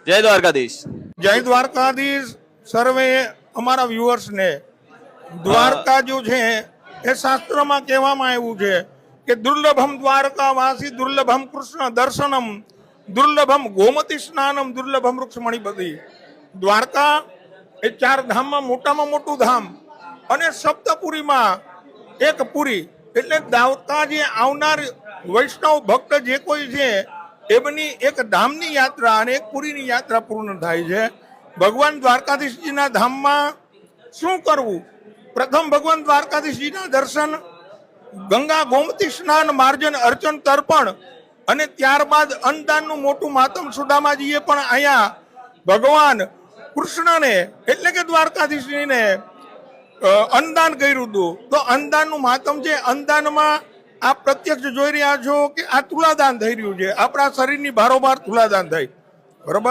જય દ્વારકાધીશ। જય દ્વારકાધીશ સર્વે અમારા વ્યુઅર્સ ને। દ્વારકા જો છે એ શાસ્ત્રમાં કહેવામાં આવ્યું છે કે દુર્લભમ દ્વારકા વાસી દુર્લભમ કૃષ્ણ દર્શનમ દુર્લભમ ગોમતી સ્નાનમ દુર્લભમ વૃક્ષમણીપતિ। દ્વારકા એ ચાર ધામમાં મોટામાં મોટું ધામ અને સપ્તપુરીમાં એક પુરી એટલે દ્વારકા જે આવનાર વૈષ્ણવ ભક્ત જે કોઈ છે એમની એક ધામની યાત્રા અને એક પુરીની યાત્રા પૂર્ણ થાય છે। ભગવાન દ્વારકાધીશજીના ધામમાં શું કરવું? પ્રથમ ભગવાન દ્વારકાધીશજીના દર્શન, ગંગા ગોમતી સ્નાન, માર્જન અર્ચન તર્પણ અને ત્યારબાદ અન્નદાનનું મોટું માતમ સુદામાજીએ પણ અહીંયા ભગવાન કૃષ્ણને એટલે કે દ્વારકાધીશજીને અન્નદાન કર્યું હતું। તો અન્નદાનનું માતમ છે। અન્નદાનમાં આપ પ્રત્યક્ષ જોઈ રહ્યા છો કે આ તુલાદાન થઈ રહ્યું છે। આપણા શરીરની બારોબાર તુલાદાન થાય, બરોબર।